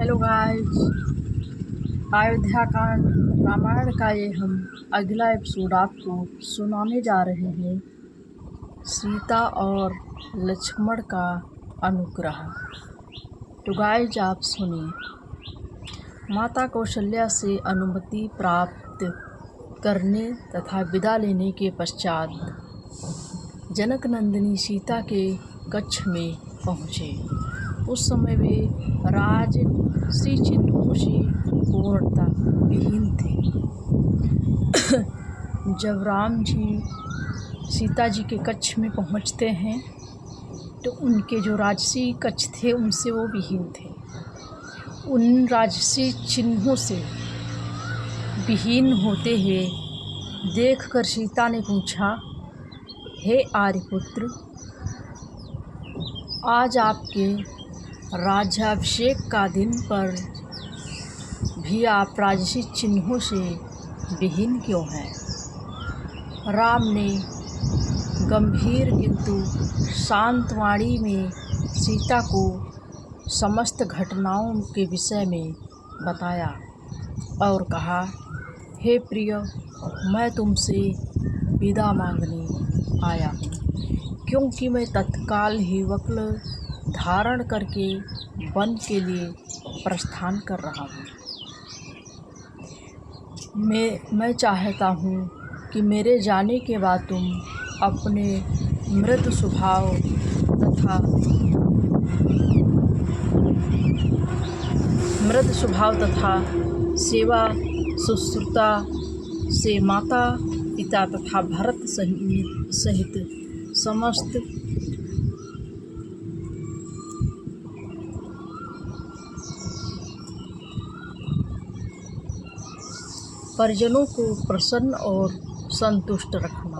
Hello guys, Ayodhya कांड रामायण का ये हम अगला एपिसोड आपको सुनाने जा रहे हैं। सीता और लक्ष्मण का अनुग्रह। तो गाइस आप सुनिए। माता कौशल्या से अनुमति प्राप्त करने तथा विदा लेने के पश्चात जनक नंदिनी सीता के कक्ष में पहुँचे। उस समय वे राजसी चिन्हों से पूर्णता विहीन थे। जब राम जी सीता जी के कक्ष में पहुंचते हैं तो उनके जो राजसी कक्ष थे उनसे वो विहीन थे। उन राजसी चिन्हों से विहीन होते हुए देखकर सीता ने पूछा, हे आर्यपुत्र, आज आपके राज्याभिषेक का दिन पर भी आप राजसी चिन्हों से विहीन क्यों हैं? राम ने गंभीर किंतु शांत वाणी में सीता को समस्त घटनाओं के विषय में बताया और कहा, हे प्रिय, मैं तुमसे विदा मांगने आया हूँ, क्योंकि मैं तत्काल ही वक्ल धारण करके वन के लिए प्रस्थान कर रहा हूँ। मैं चाहता हूँ कि मेरे जाने के बाद तुम अपने मृदु स्वभाव तथा सेवा शुश्रूषा से माता पिता तथा भरत सहित समस्त परिजनों को प्रसन्न और संतुष्ट रखना।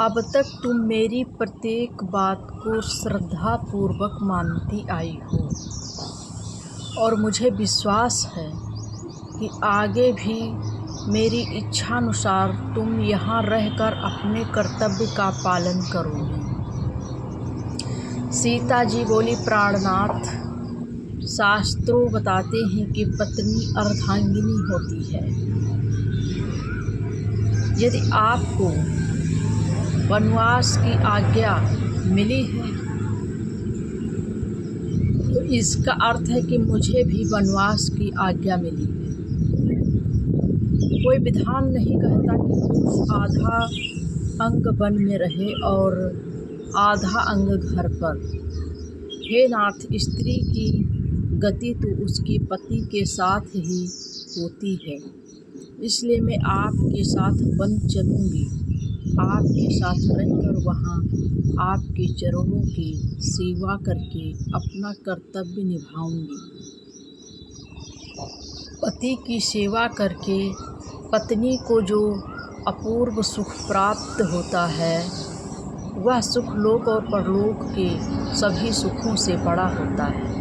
अब तक तुम मेरी प्रत्येक बात को श्रद्धापूर्वक मानती आई हो और मुझे विश्वास है कि आगे भी मेरी इच्छानुसार तुम यहाँ रहकर अपने कर्तव्य का पालन करोगे। सीता जी बोली, प्राणनाथ, शास्त्रों बताते हैं कि पत्नी अर्धांगिनी होती है। यदि आपको वनवास की आज्ञा मिली है तो इसका अर्थ है कि मुझे भी वनवास की आज्ञा मिली है। कोई विधान नहीं कहता कि पुरुष आधा अंग वन में रहे और आधा अंग घर पर। हे नाथ, स्त्री की गति तो उसके पति के साथ ही होती है, इसलिए मैं आपके साथ वन चलूँगी। आपके साथ रहकर वहाँ आपके चरणों की सेवा करके अपना कर्तव्य निभाऊंगी। पति की सेवा करके पत्नी को जो अपूर्व सुख प्राप्त होता है वह सुख लोक और परलोक के सभी सुखों से बड़ा होता है।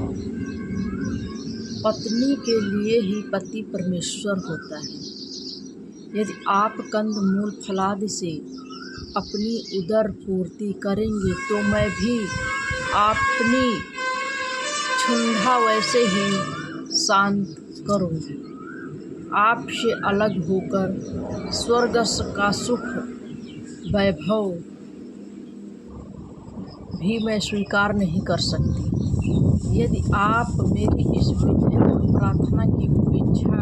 पत्नी के लिए ही पति परमेश्वर होता है। यदि आप कंद मूल फलादि से अपनी उदर पूर्ति करेंगे तो मैं भी अपनी क्षुधा वैसे ही शांत करूँगी। आपसे अलग होकर स्वर्ग का सुख वैभव भी मैं स्वीकार नहीं कर सकती। यदि आप मेरी इस विनय और प्रार्थना की उपेक्षा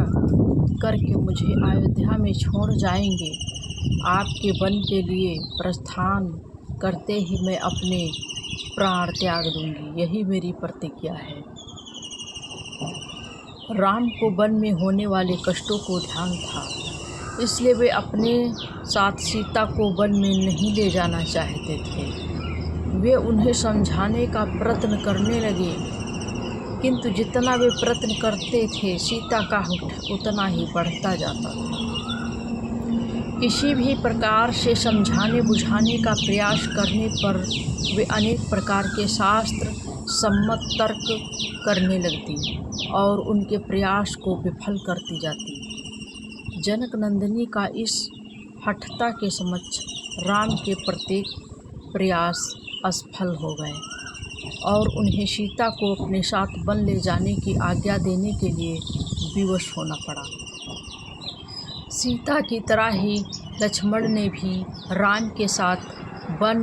करके मुझे अयोध्या में छोड़ जाएंगे, आपके वन के लिए प्रस्थान करते ही मैं अपने प्राण त्याग दूंगी। यही मेरी प्रतिज्ञा है। राम को वन में होने वाले कष्टों को ध्यान था, इसलिए वे अपने साथ सीता को वन में नहीं ले जाना चाहते थे। वे उन्हें समझाने का प्रयत्न करने लगे, किंतु जितना वे प्रयत्न करते थे सीता का हठ उतना ही बढ़ता जाता था। किसी भी प्रकार से समझाने बुझाने का प्रयास करने पर वे अनेक प्रकार के शास्त्र सम्मत तर्क करने लगती और उनके प्रयास को विफल करती जाती। जनक नंदिनी का इस हठता के समक्ष राम के प्रत्येक प्रयास असफल हो गए। और उन्हें सीता को अपने साथ वन ले जाने की आज्ञा देने के लिए विवश होना पड़ा। सीता की तरह ही लक्ष्मण ने भी राम के साथ वन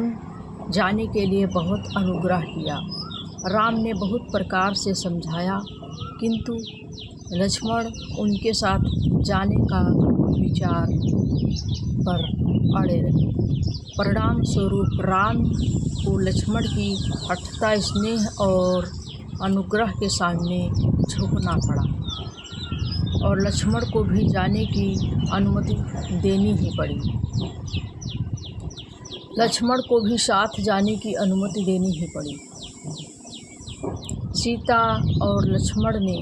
जाने के लिए बहुत अनुग्रह किया। राम ने बहुत प्रकार से समझाया, किंतु लक्ष्मण उनके साथ जाने का विचार पर अड़े रहे। परिणाम स्वरूप राम को लक्ष्मण की हठता स्नेह और अनुग्रह के सामने झुकना पड़ा और लक्ष्मण को भी जाने की अनुमति देनी ही पड़ी। लक्ष्मण को भी साथ जाने की अनुमति देनी ही पड़ी। सीता और लक्ष्मण ने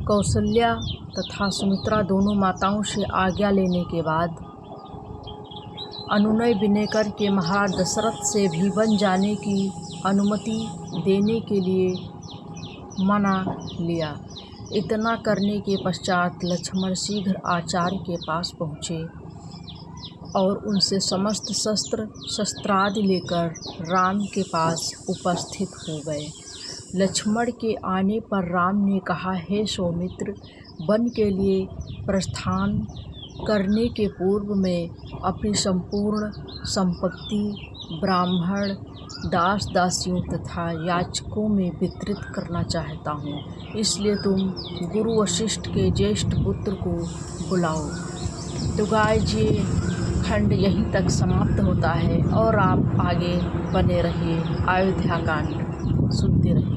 कौशल्या तथा सुमित्रा दोनों माताओं से आज्ञा लेने के बाद अनुनय विनय करके महाराज दशरथ से भी वन जाने की अनुमति देने के लिए मना लिया। इतना करने के पश्चात लक्ष्मण शीघ्र आचार्य के पास पहुँचे और उनसे समस्त शस्त्रादि लेकर राम के पास उपस्थित हो गए। लक्ष्मण के आने पर राम ने कहा, हे सौमित्र, वन के लिए प्रस्थान करने के पूर्व में अपनी संपूर्ण संपत्ति ब्राह्मण, दास दासियों तथा याचकों में वितरित करना चाहता हूँ। इसलिए तुम गुरु वशिष्ठ के ज्येष्ठ पुत्र को बुलाओ। तो गाइस, ये खंड यहीं तक समाप्त होता है और आप आगे बने रहिए। अयोध्या कांड सुनते रहिए।